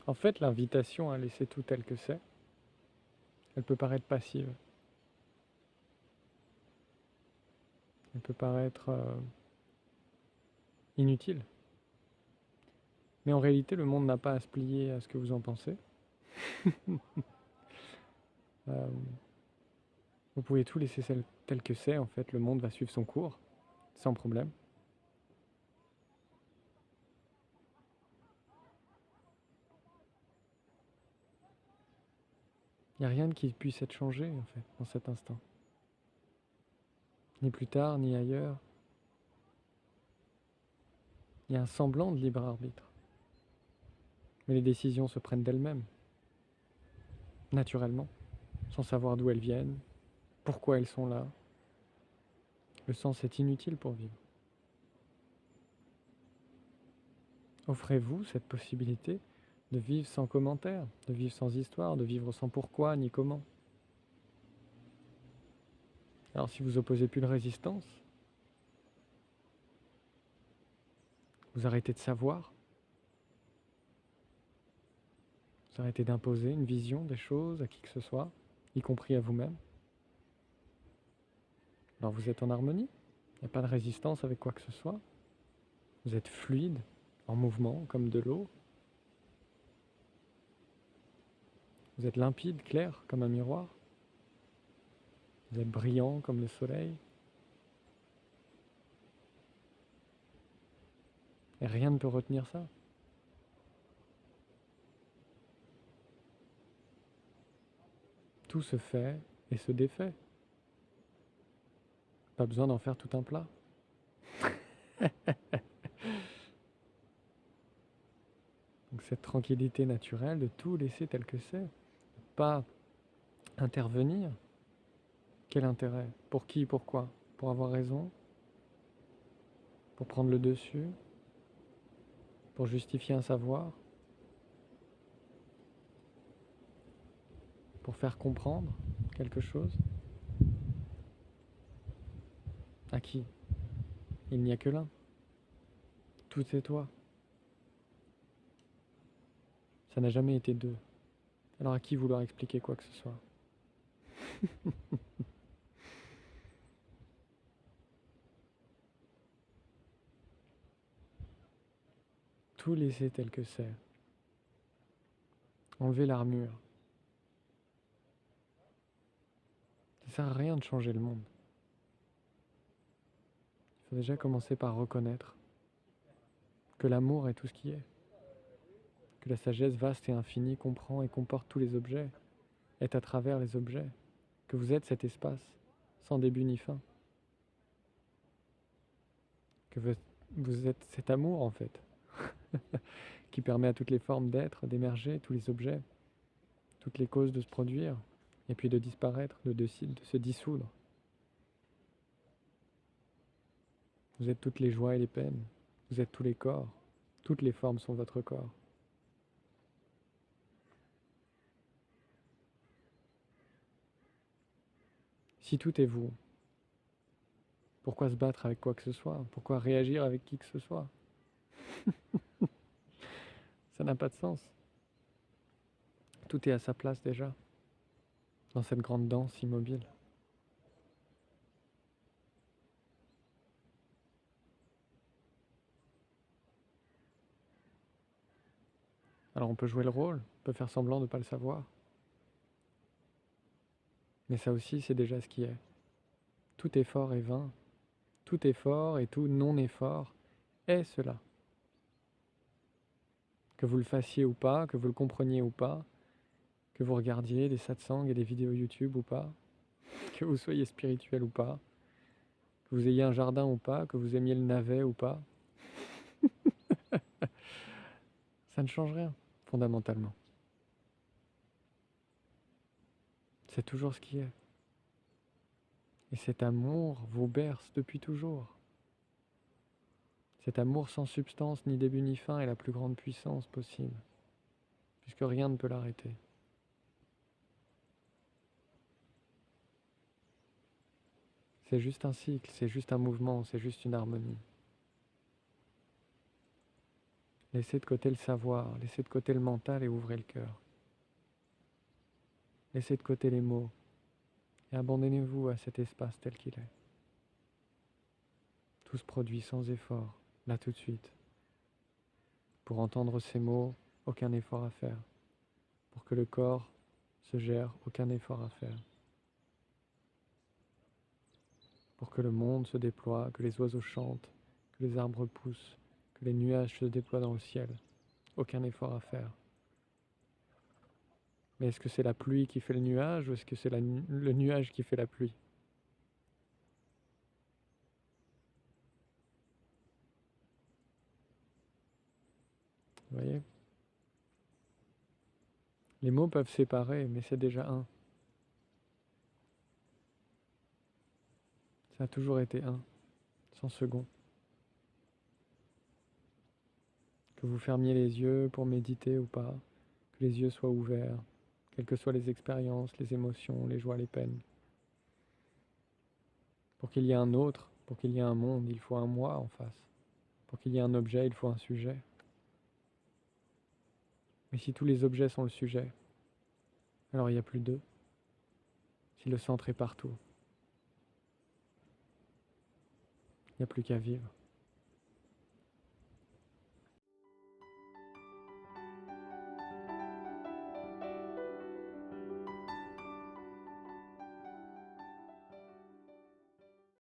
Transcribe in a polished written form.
En fait, l'invitation à laisser tout tel que c'est, elle peut paraître passive. Elle peut paraître inutile. Mais en réalité, le monde n'a pas à se plier à ce que vous en pensez. Euh, vous pouvez tout laisser tel que c'est, en fait, le monde va suivre son cours, sans problème. Il n'y a rien qui puisse être changé, en fait, dans cet instant. Ni plus tard, ni ailleurs. Il y a un semblant de libre arbitre. Mais les décisions se prennent d'elles-mêmes, naturellement, sans savoir d'où elles viennent, pourquoi elles sont là. Le sens est inutile pour vivre. Offrez-vous cette possibilité de vivre sans commentaire, de vivre sans histoire, de vivre sans pourquoi ni comment. Alors si vous opposez plus de résistance, vous arrêtez de savoir, vous arrêtez d'imposer une vision des choses à qui que ce soit, y compris à vous-même. Alors vous êtes en harmonie, il n'y a pas de résistance avec quoi que ce soit. Vous êtes fluide, en mouvement, comme de l'eau. Vous êtes limpide, clair, comme un miroir. Vous êtes brillant comme le soleil. Et rien ne peut retenir ça. Tout se fait et se défait. Pas besoin d'en faire tout un plat. Donc cette tranquillité naturelle de tout laisser tel que c'est, pas intervenir. Quel intérêt? Pour qui? Pourquoi? Pour avoir raison? Pour prendre le dessus? Pour justifier un savoir? Pour faire comprendre quelque chose? À qui? Il n'y a que l'un. Tout est toi. Ça n'a jamais été deux. Alors à qui vouloir expliquer quoi que ce soit? Tout laisser tel que c'est. Enlever l'armure. Ça sert à rien de changer le monde. Il faut déjà commencer par reconnaître que l'amour est tout ce qui est. Que la sagesse vaste et infinie comprend et comporte tous les objets, est à travers les objets. Que vous êtes cet espace, sans début ni fin. Que vous êtes cet amour en fait, qui permet à toutes les formes d'être, d'émerger, tous les objets, toutes les causes de se produire, et puis de disparaître, de se dissoudre. Vous êtes toutes les joies et les peines, vous êtes tous les corps, toutes les formes sont votre corps. Si tout est vous, pourquoi se battre avec quoi que ce soit? Pourquoi réagir avec qui que ce soit? Ça n'a pas de sens. Tout est à sa place déjà, dans cette grande danse immobile. Alors on peut jouer le rôle, on peut faire semblant de ne pas le savoir. Mais ça aussi, c'est déjà ce qui est. Tout effort est vain. Tout effort et tout non-effort est cela. Que vous le fassiez ou pas, que vous le compreniez ou pas, que vous regardiez des satsangs et des vidéos YouTube ou pas, que vous soyez spirituel ou pas, que vous ayez un jardin ou pas, que vous aimiez le navet ou pas, ça ne change rien, fondamentalement. C'est toujours ce qui est. Et cet amour vous berce depuis toujours. Cet amour sans substance, ni début ni fin, est la plus grande puissance possible, puisque rien ne peut l'arrêter. C'est juste un cycle, c'est juste un mouvement, c'est juste une harmonie. Laissez de côté le savoir, laissez de côté le mental et ouvrez le cœur. Laissez de côté les mots et abandonnez-vous à cet espace tel qu'il est. Tout se produit sans effort, là tout de suite. Pour entendre ces mots, aucun effort à faire. Pour que le corps se gère, aucun effort à faire. Pour que le monde se déploie, que les oiseaux chantent, que les arbres poussent, que les nuages se déploient dans le ciel, aucun effort à faire. Mais est-ce que c'est la pluie qui fait le nuage ou est-ce que c'est le nuage qui fait la pluie? Vous voyez? Les mots peuvent séparer, mais c'est déjà un. Ça a toujours été un, sans second. Que vous fermiez les yeux pour méditer ou pas, que les yeux soient ouverts, quelles que soient les expériences, les émotions, les joies, les peines. Pour qu'il y ait un autre, pour qu'il y ait un monde, il faut un moi en face. Pour qu'il y ait un objet, il faut un sujet. Mais si tous les objets sont le sujet, alors il n'y a plus d'eux. Si le centre est partout, il n'y a plus qu'à vivre.